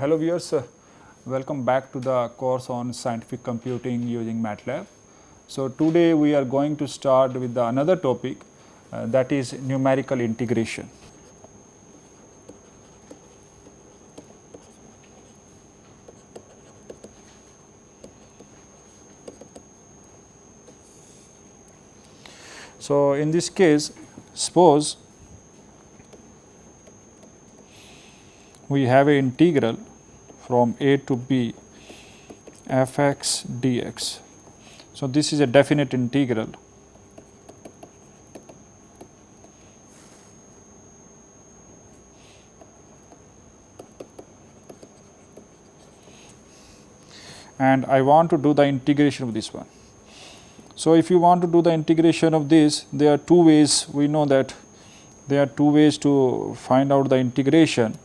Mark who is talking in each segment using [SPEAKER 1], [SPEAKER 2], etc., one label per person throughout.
[SPEAKER 1] Hello viewers, welcome back to the course on scientific computing using MATLAB. So today we are going to start with another topic that is numerical integration. So in this case, suppose we have an integral from a to b f(x) dx. So this is a definite integral. And I want to do the integration of this one. So if you want to do the integration of this, there are two ways. We know that there are two ways to find out the integration.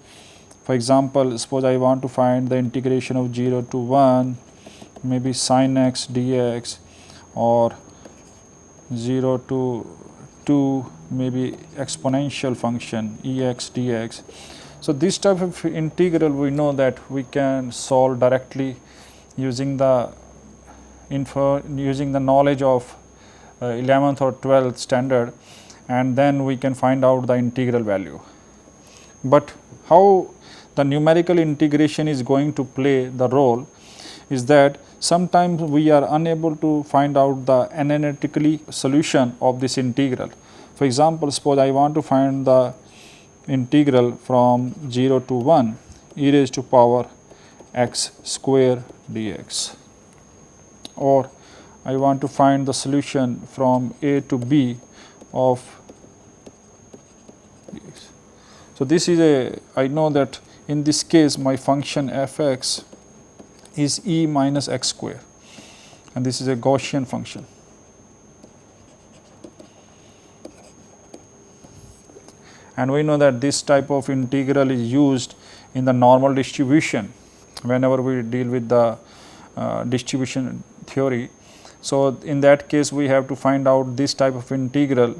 [SPEAKER 1] For example, suppose I want to find the integration of 0 to 1, maybe sin x dx, or 0 to 2, maybe exponential function ex dx. So this type of integral we know that we can solve directly using the knowledge of 11th or 12th standard, and then we can find out the integral value. But how the numerical integration is going to play the role is that sometimes we are unable to find out the analytically solution of this integral. For example, suppose I want to find the integral from 0 to 1 e raised to power x square dx, or I want to find the solution from a to b of dx. So this is I know that in this case my function f(x) is e minus x square, and this is a Gaussian function. And we know that this type of integral is used in the normal distribution whenever we deal with the distribution theory. So in that case we have to find out this type of integral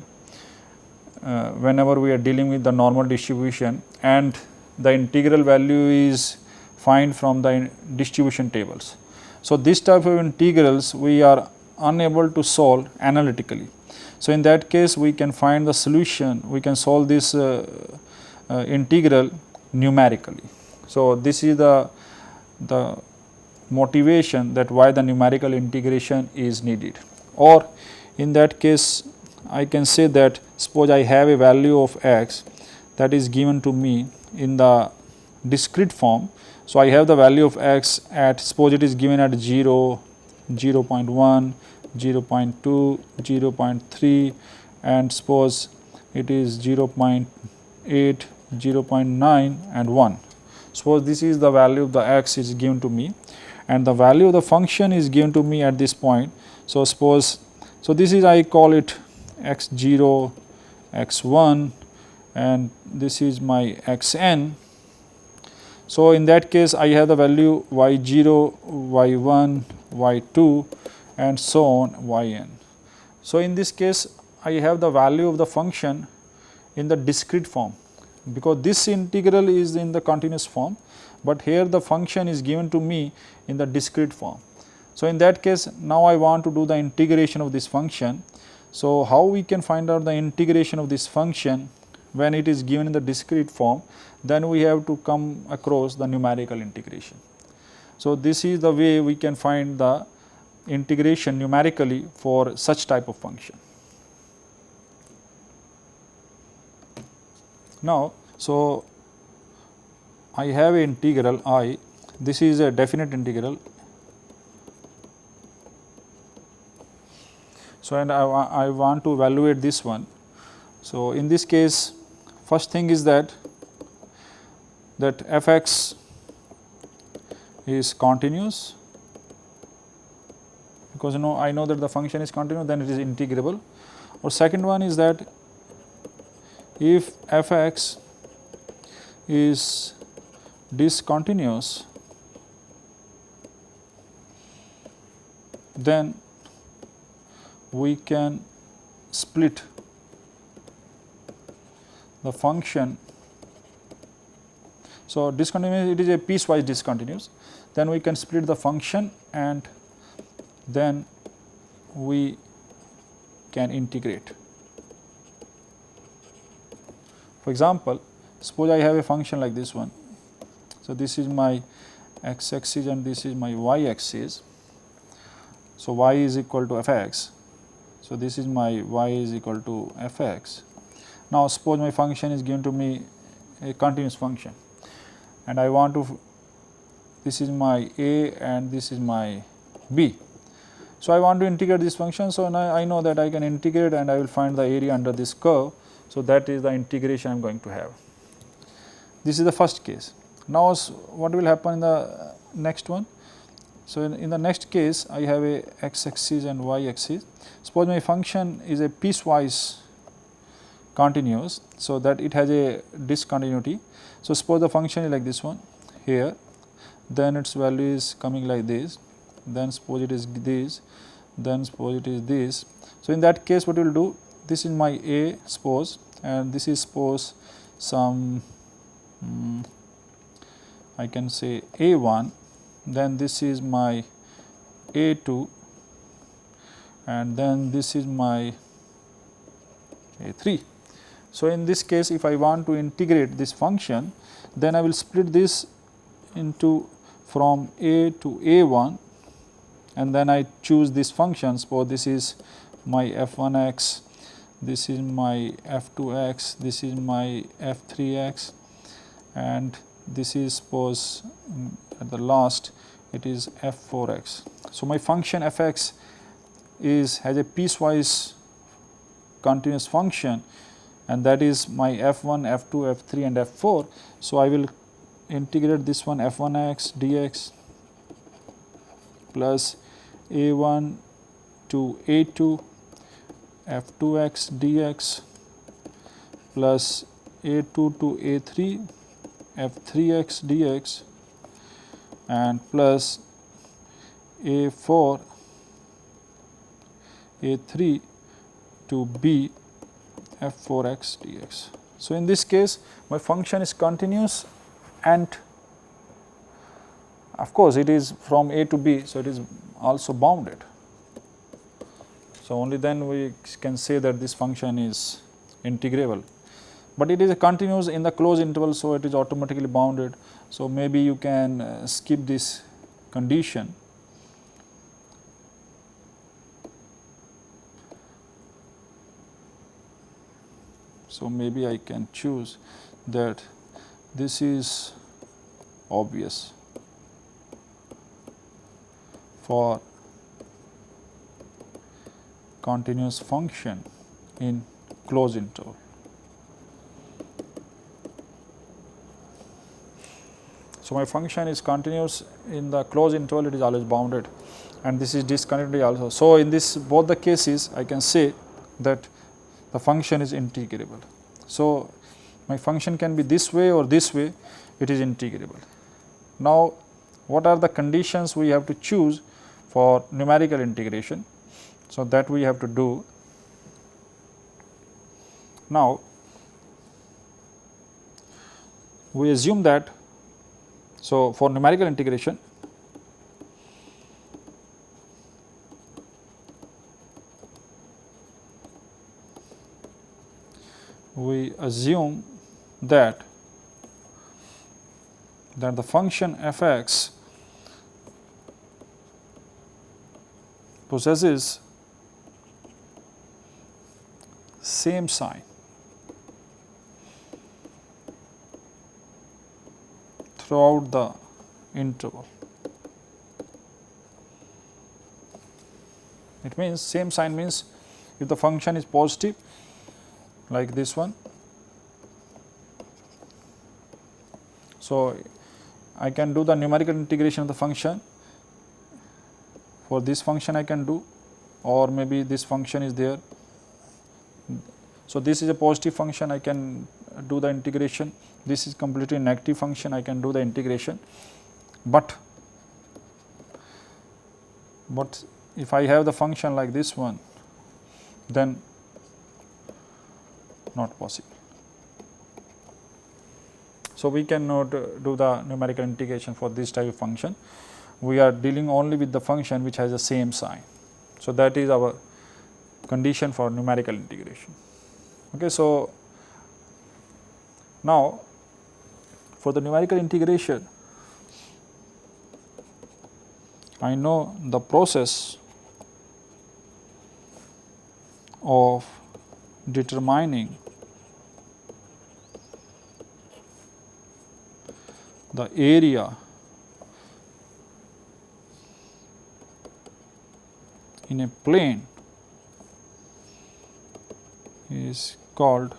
[SPEAKER 1] whenever we are dealing with the normal distribution, and the integral value is find from the distribution tables. So this type of integrals we are unable to solve analytically. So in that case we can find the solution, we can solve this integral numerically. So this is the motivation that why the numerical integration is needed. Or in that case I can say that suppose I have a value of x that is given to me in the discrete form. So I have the value of x at, suppose it is given at 0, 0.1, 0.2, 0.3, and suppose it is 0.8, 0.9 and 1. Suppose this is the value of the x is given to me, and the value of the function is given to me at this point. So suppose, so this is, I call it x0, x1, and this is my xn. So in that case I have the value y0, y1, y2 and so on yn. So in this case I have the value of the function in the discrete form, because this integral is in the continuous form, but here the function is given to me in the discrete form. So in that case now I want to do the integration of this function. So how we can find out the integration of this function when it is given in the discrete form? Then we have to come across the numerical integration. So this is the way we can find the integration numerically for such type of function. Now, so I have an integral I, this is a definite integral. So and I want to evaluate this one. So in this case, first thing is that f(x) is continuous, because I know that the function is continuous, then it is integrable. Or second one is that if f(x) is discontinuous, then we can split the function. So, discontinuous, it is a piecewise discontinuous, then we can split the function and then we can integrate. For example, suppose I have a function like this one. So, this is my x axis and this is my y axis. So, y is equal to f x. So, this is my y is equal to f x. Now, suppose my function is given to me a continuous function and I want to, this is my a and this is my b. So, I want to integrate this function. So, now I know that I can integrate and I will find the area under this curve. So, that is the integration I am going to have. This is the first case. Now, what will happen in the next one? So, in the next case I have a x axis and y axis. Suppose my function is a piecewise continuous. So, that it has a discontinuity. So, suppose the function is like this one here, then its value is coming like this, then suppose it is this, then suppose it is this. So, in that case what we will do, this is my a suppose and this is suppose some I can say a1, then this is my a2 and then this is my a3. So, in this case if I want to integrate this function, then I will split this into from a to a1 and then I choose this function. Suppose this is my f1x, this is my f2x, this is my f3x and this is suppose at the last it is f4x. So, my function f(x) has a piecewise continuous function and that is my f1, f2, f3 and f4. So, I will integrate this one f1x dx plus a1 to a2 f2x dx plus a2 to a3 f3x dx and plus a4 a3 to b f4x dx. So, in this case my function is continuous and of course, it is from a to b. So, it is also bounded. So, only then we can say that this function is integrable, but it is a continuous in the closed interval. So, it is automatically bounded. So, maybe you can skip this condition. So, maybe I can choose that this is obvious for continuous function in closed interval. So, my function is continuous in the closed interval, it is always bounded and this is discontinuity also. So, in this both the cases I can say that the function is integrable. So, my function can be this way or this way, it is integrable. Now, what are the conditions we have to choose for numerical integration? So, that we have to do. Now, we assume that, so for numerical integration, we assume that the function f(x) possesses same sign throughout the interval. It means same sign means if the function is positive like this one, so I can do the numerical integration of the function. For this function I can do, or maybe this function is there. So, this is a positive function, I can do the integration. This is completely negative function, I can do the integration. But if I have the function like this one, then not possible. So, we cannot do the numerical integration for this type of function. We are dealing only with the function which has the same sign. So, that is our condition for numerical integration. Okay, so, now for the numerical integration, I know the process of determining the area in a plane is called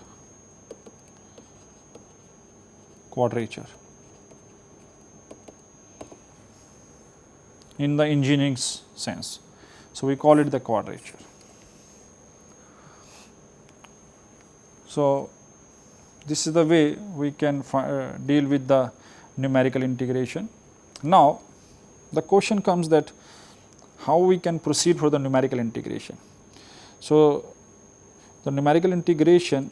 [SPEAKER 1] quadrature in the engineering sense. So, we call it the quadrature. So, this is the way we can deal with the numerical integration. Now, the question comes that how we can proceed for the numerical integration. So, the numerical integration,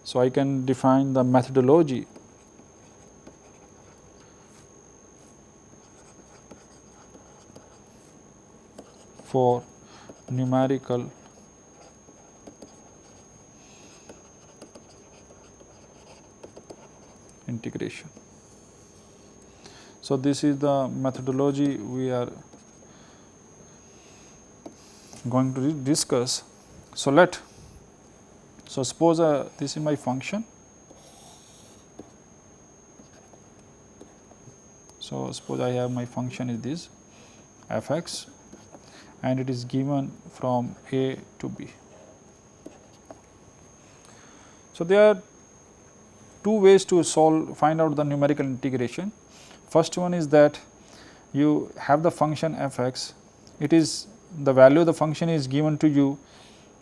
[SPEAKER 1] so I can define the methodology for numerical integration. So, this is the methodology we are going to discuss. So, suppose this is my function. So, suppose I have my function is this f x and it is given from a to b. So, there are two ways to find out the numerical integration. First one is that you have the function f x, it is the value of the function is given to you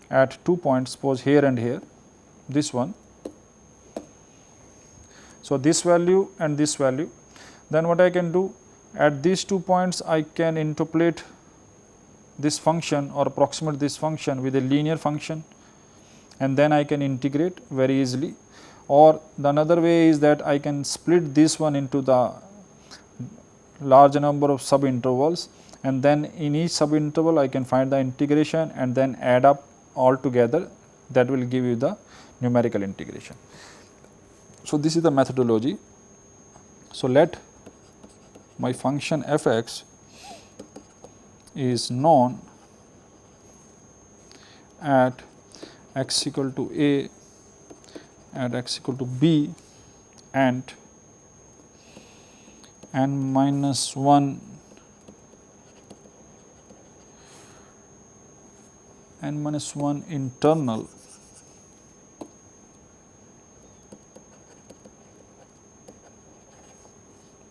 [SPEAKER 1] at 2 points, suppose here and here, this one. So, this value and this value, then what I can do at these 2 points I can interpolate this function or approximate this function with a linear function, and then I can integrate very easily. Or the another way is that I can split this one into the large number of sub intervals, and then in each sub interval I can find the integration and then add up all together, that will give you the numerical integration. So, this is the methodology. So, let my function f x is known at x equal to a, at x equal to b, and n minus 1 internal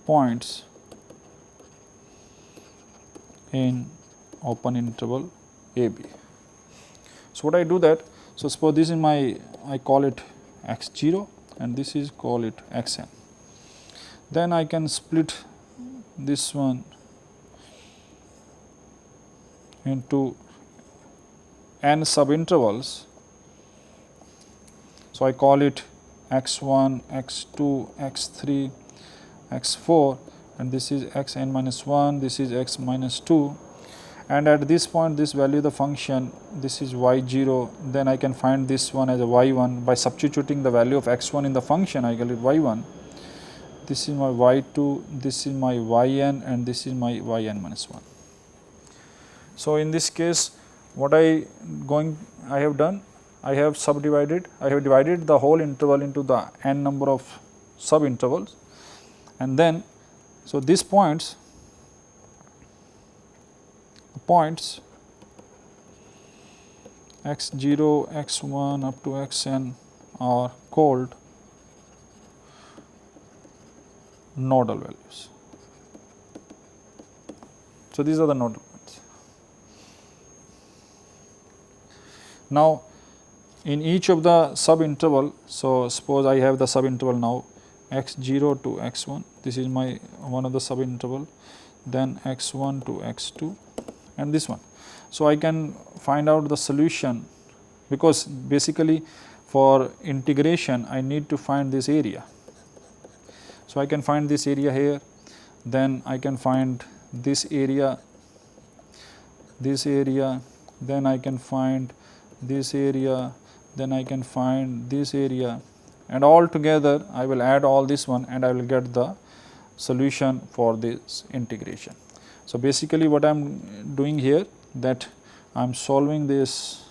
[SPEAKER 1] points in open interval a b. So, what I do that, so suppose this is my, I call it x 0 and this is call it x n. Then I can split this one into n sub intervals. So, I call it x 1, x 2, x 3, x 4, and this is x n minus 1, this is x minus 2, and at this point this value of the function, this is y 0, then I can find this one as a y 1 by substituting the value of x 1 in the function. I get it y 1, this is my y 2, this is my y n, and this is my y n minus 1. So, in this case what I have done, I have divided the whole interval into the n number of sub intervals, and then so these points x 0, x 1 up to x n are called nodal values. So, these are the nodal points. Now, in each of the sub interval, so suppose I have the sub interval now x 0 to x 1, this is my one of the sub interval, then x 1 to x 2 and this one. So, I can find out the solution, because basically for integration I need to find this area. So, I can find this area here, then I can find this area, then I can find this area, then I can find this area, and all together I will add all this one and I will get the solution for this integration. So, basically what I am doing here, that I am solving this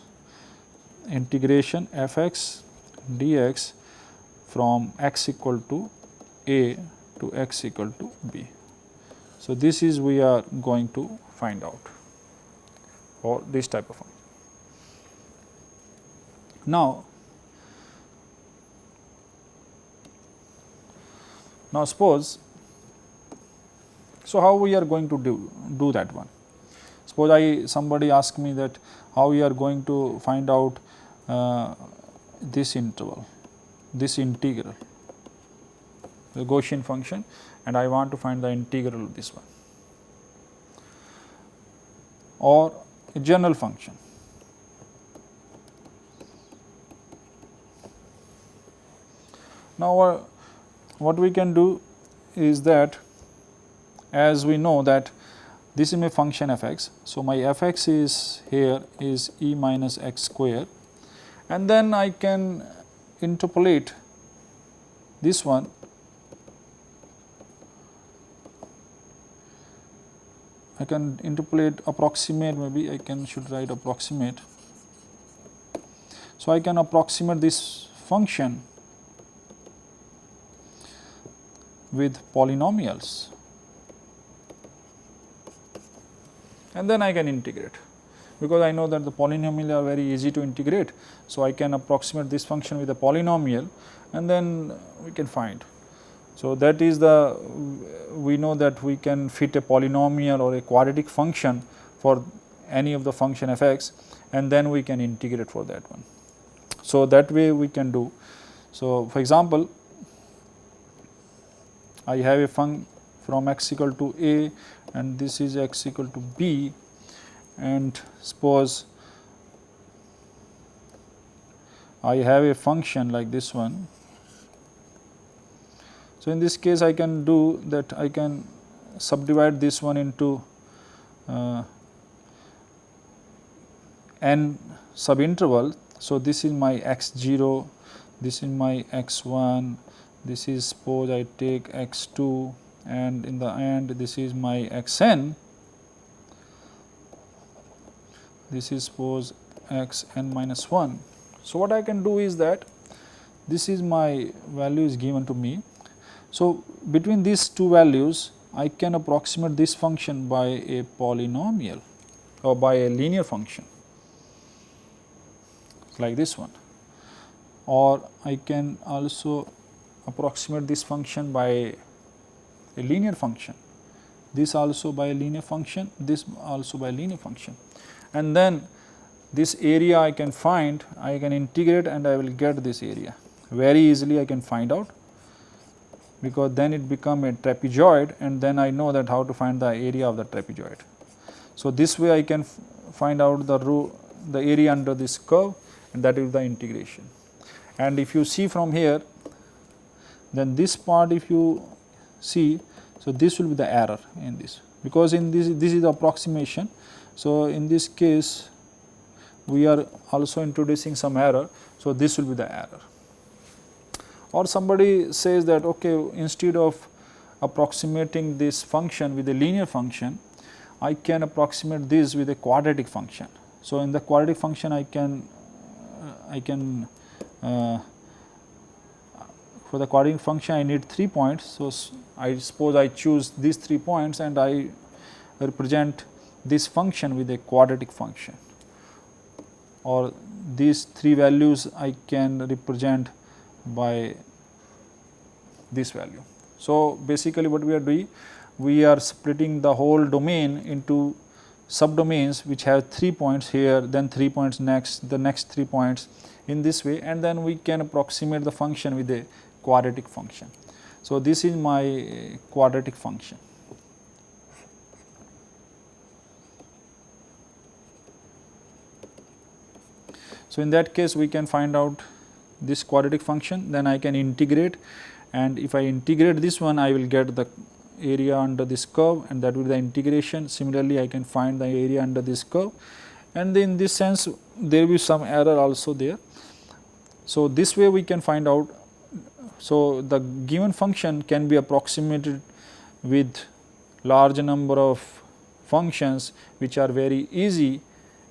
[SPEAKER 1] integration f x dx from x equal to a to x equal to b. So, this is we are going to find out for this type of function. Now suppose, so how we are going to do that one? Suppose somebody ask me that how we are going to find out this interval, this integral, the Gaussian function, and I want to find the integral of this one, or a general function. Now, what we can do is that, as we know that this is my function f x. So, my f x is here is e minus x square, and then I can interpolate this one approximate, maybe I should write approximate. So, I can approximate this function with polynomials, and then I can integrate, because I know that the polynomials are very easy to integrate. So, I can approximate this function with a polynomial and then we can find. So, that is we know that we can fit a polynomial or a quadratic function for any of the function f x, and then we can integrate for that one. So, that way we can do. So, for example, I have a function from x equal to a and this is x equal to b, and suppose I have a function like this one. So, in this case I can do that, I can subdivide this one into n subinterval. So, this is my x0, this is my x1, this is, suppose I take x2, and in the end this is my xn, this is suppose xn minus 1. So, what I can do is that this is my value is given to me. So, between these two values I can approximate this function by a polynomial or by a linear function like this one, or I can also approximate this function by a linear function, this also by a linear function, this also by a linear function, and then this area I can find, I can integrate and I will get this area very easily. I can find out, because then it become a trapezoid, and then I know that how to find the area of the trapezoid. So, this way I can find out the area under this curve, and that is the integration. And if you see from here, then this part if you see, so this will be the error in this, because in this is the approximation. So, in this case we are also introducing some error. So, this will be the error. Or somebody says that okay, instead of approximating this function with a linear function, I can approximate this with a quadratic function. So, in the quadratic function I can for the quadratic function I need 3 points. So, I suppose I choose these 3 points and I represent this function with a quadratic function, or these 3 values I can represent by this value. So, basically what we are doing, we are splitting the whole domain into subdomains which have 3 points here, then 3 points next, the next 3 points in this way, and then we can approximate the function with a quadratic function. So, this is my quadratic function. So, in that case we can find out this quadratic function, then I can integrate, and if I integrate this one, I will get the area under this curve, and that will be the integration. Similarly, I can find the area under this curve, and in this sense there will be some error also there. So, this way we can find out. So, the given function can be approximated with large number of functions which are very easy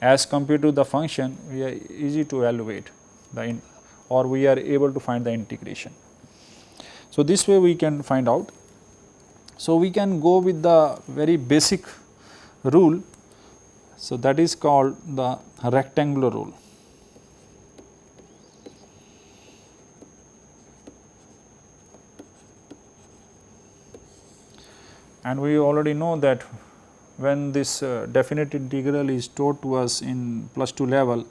[SPEAKER 1] as compared to the function we are easy to evaluate or we are able to find the integration. So, this way we can find out. So, we can go with the very basic rule. So, that is called the rectangular rule. And we already know that when this definite integral is taught to us in +2 level,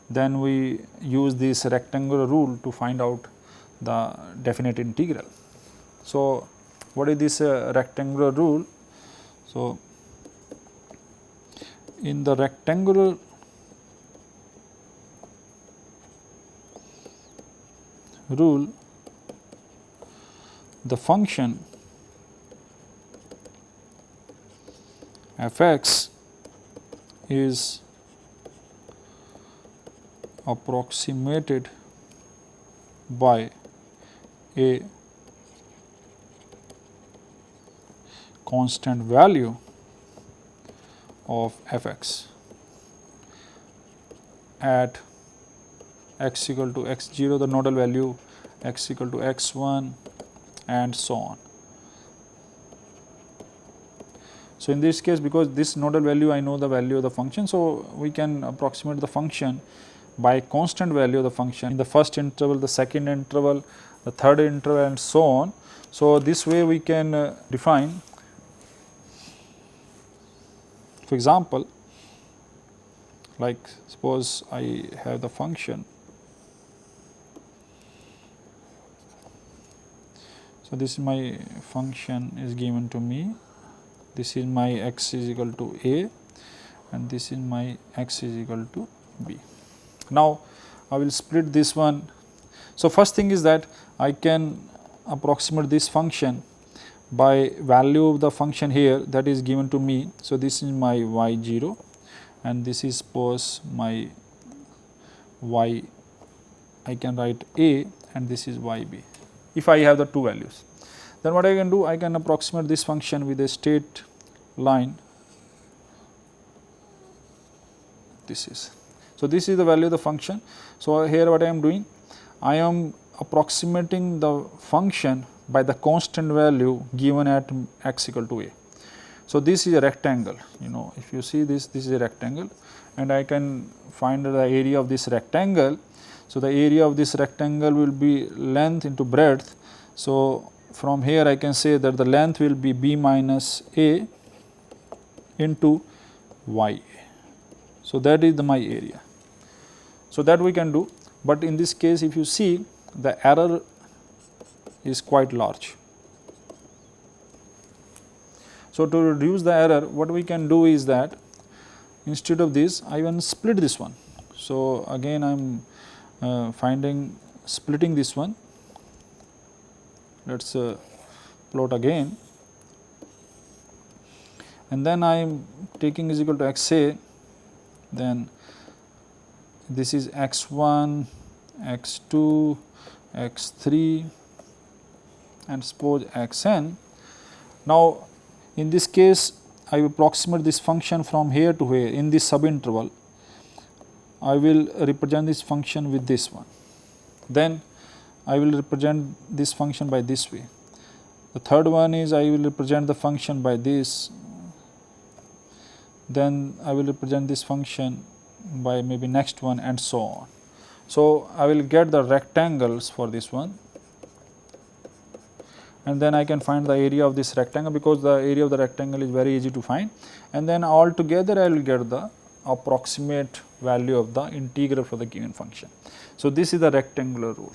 [SPEAKER 1] then we use this rectangular rule to find out the definite integral. So, what is this rectangular rule? So, in the rectangular rule, the function f x is approximated by a constant value of f x at x equal to x 0, the nodal value, x equal to x 1, and so on. So, in this case, because this nodal value I know the value of the function, so we can approximate the function by constant value of the function in the first interval, the second interval, the third interval, and so on. So, this way we can define, for example, like suppose I have the function. So, this is my function is given to me. This is my x is equal to a, and this is my x is equal to b. Now, I will split this one. So, first thing is that I can approximate this function by value of the function here that is given to me. So, this is my y 0, and this is suppose my y, I can write a, and this is y b if I have the two values. Then what I can do, I can approximate this function with a straight line. This is. So, this is the value of the function. So, here what I am doing, I am approximating the function by the constant value given at x equal to a. So, this is a rectangle, if you see this is a rectangle, and I can find the area of this rectangle. So, the area of this rectangle will be length into breadth. So, from here I can say that the length will be b minus a into y. So, that is my area. So, that we can do, but in this case if you see the error is quite large. So, to reduce the error, what we can do is that instead of this I will split this one. So, again I am splitting this one. Let us plot again, and then I am taking is equal to x a, then this is x 1, x 2, x 3, and suppose x n. Now, in this case I will approximate this function from here to here in this subinterval. I will represent this function with this one. Then I will represent this function by this way. The third one is I will represent the function by this, then I will represent this function by maybe next one, and so on. So, I will get the rectangles for this one, and then I can find the area of this rectangle, because the area of the rectangle is very easy to find, and then all together I will get the approximate value of the integral for the given function. So, this is the rectangular rule.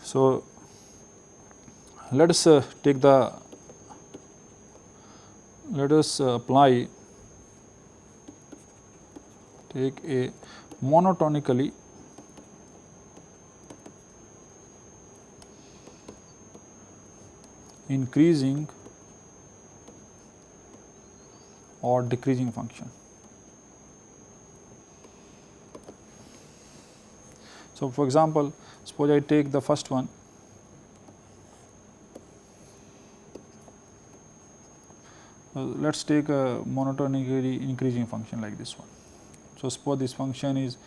[SPEAKER 1] So, let us take a monotonically increasing or decreasing function. So, for example, suppose I take the first one, let us take a monotonically increasing function like this one. So, suppose this function is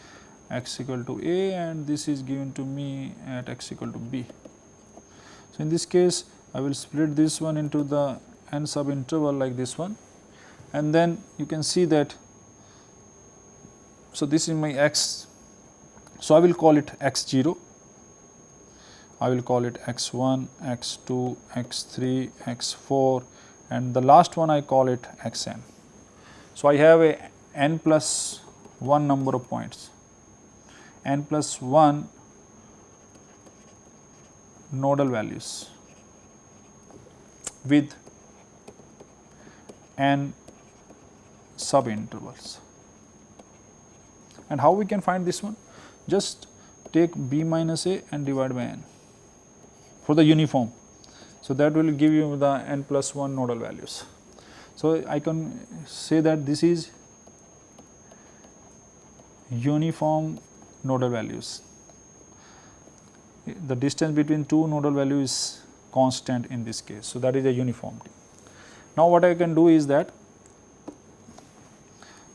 [SPEAKER 1] x equal to a and this is given to me at x equal to b. So, in this case I will split this one into the n sub interval like this one, and then you can see that. So, this is my x. So, I will call it x0, I will call it x1, x2, x3, x4, and the last one I call it xn. So, I have a n plus 1 number of points, n plus 1 nodal values with n sub intervals. And how we can find this one? Just take b minus a and divide by n for the uniform. So, that will give you the n plus 1 nodal values. So, I can say that this is uniform nodal values. The distance between two nodal values is constant in this case. So, that is a uniformity. Now, what I can do is that,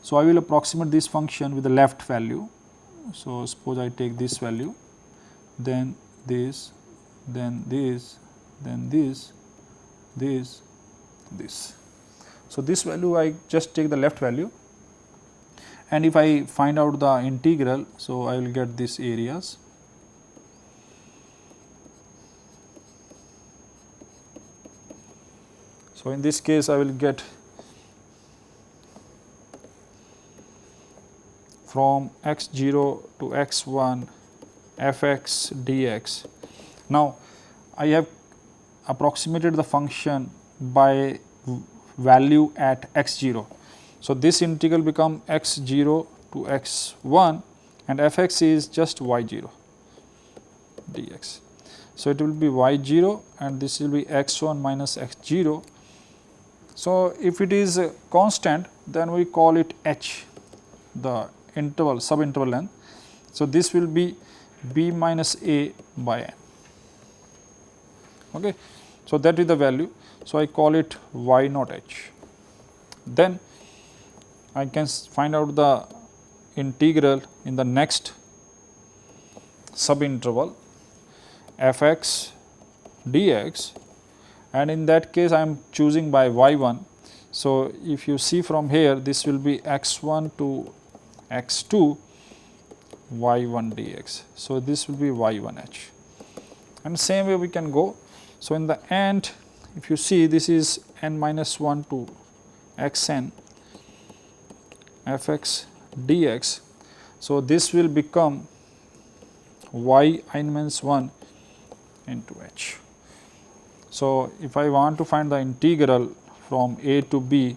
[SPEAKER 1] so I will approximate this function with the left value. So, suppose I take this value, then this, then this, then this, this. So, this value I just take the left value, and if I find out the integral, so I will get these areas. So, in this case I will get from x0 to x1 fx dx. Now, I have approximated the function by value at x0. So, this integral become x0 to x1 and fx is just y0 dx. So, it will be y0 and this will be x1 minus x0. So, if it is a constant, then we call it h, the interval sub interval length. So, this will be b minus a by n. Okay. So, that is the value. So, I call it y naught h. Then I can find out the integral in the next sub interval fx dx, and in that case I am choosing by y1. So, if you see from here, this will be x1 to x2 y1 dx. So, this will be y1h, and same way we can go. So, in the end, if you see, this is n minus 1 to xn fx dx. So, this will become y n minus 1 into h. So, if I want to find the integral from a to b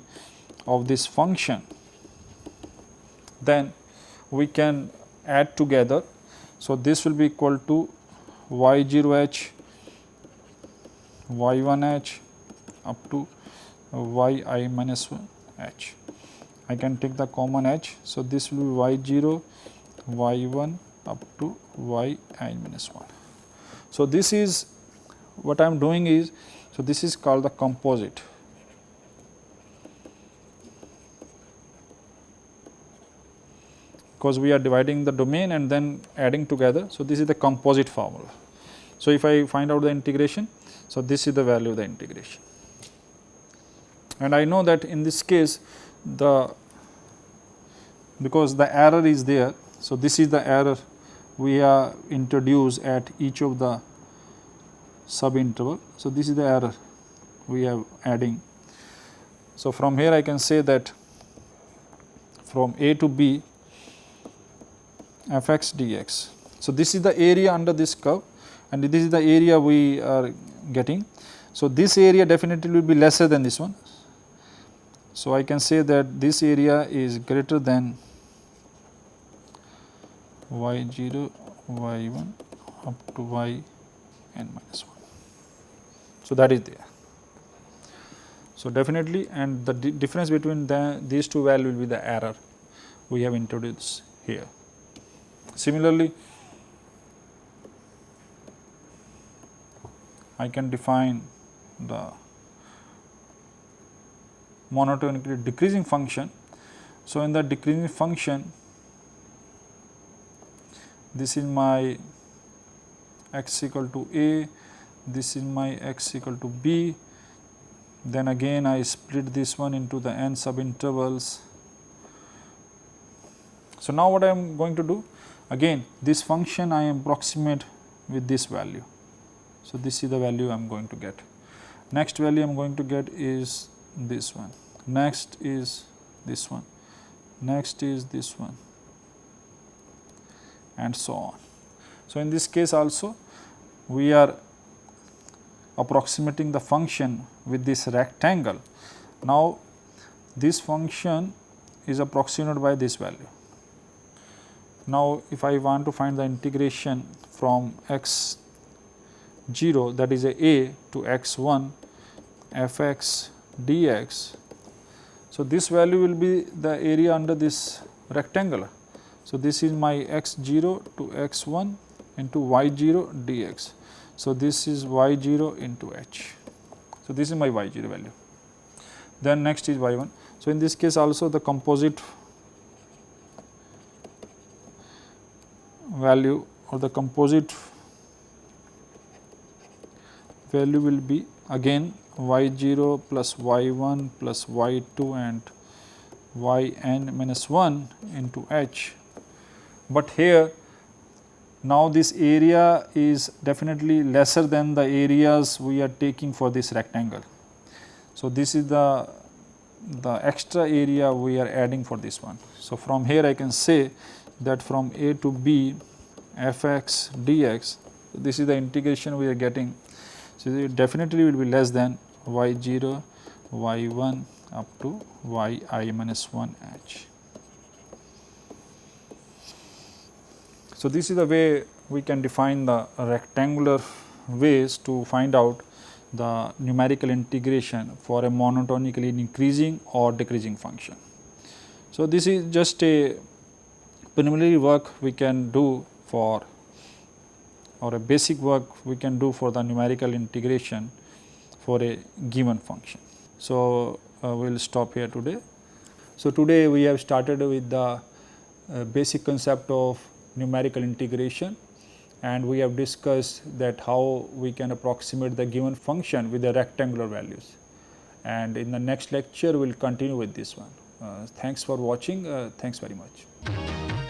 [SPEAKER 1] of this function, then we can add together. So, this will be equal to y0h, y1h up to yi minus 1h. I can take the common h. So, this will be y0, y1 up to yi minus 1. So, this is what I am doing is, so this is called the composite. Because we are dividing the domain and then adding together. So, this is the composite formula. So, if I find out the integration, so this is the value of the integration. And I know that in this case, because the error is there. So, this is the error we are introduced at each of the sub interval. So, this is the error we are adding. So, from here I can say that from a to b fx dx. So, this is the area under this curve and this is the area we are getting. So, this area definitely will be lesser than this one. So, I can say that this area is greater than y0, y1 up to y n minus 1. So, that is there. So, definitely, and the difference between these two values will be the error we have introduced here. Similarly, I can define the monotonically decreasing function. So, in the decreasing function, this is my x equal to a, this is my x equal to b, then again I split this one into the n subintervals. So, now what I am going to do, again this function I approximate with this value. So, this is the value I am going to get. Next value I am going to get is this one, next is this one, next is this one, and so on. So, in this case also we are approximating the function with this rectangle. Now, this function is approximated by this value. Now, if I want to find the integration from x 0, that is a to x 1 f x dx. So, this value will be the area under this rectangle. So, this is my x 0 to x 1 into y 0 dx. So, this is y 0 into h. So, this is my y 0 value. Then next is y 1. So, in this case also the composite value or the composite value will be again y 0 plus y 1 plus y 2 and y n minus 1 into h. But here now this area is definitely lesser than the areas we are taking for this rectangle. So, this is the extra area we are adding for this one. So, from here I can say that from a to b f x dx, this is the integration we are getting. So, it definitely will be less than y 0 y 1 up to y I minus 1 h. So, this is the way we can define the rectangular ways to find out the numerical integration for a monotonically increasing or decreasing function. So, this is just a preliminary work we can do for, or a basic work we can do for the numerical integration for a given function. So, we will stop here today. So, today we have started with the basic concept of numerical integration, and we have discussed that how we can approximate the given function with the rectangular values, and in the next lecture we will continue with this one. Thanks for watching. Thanks very much.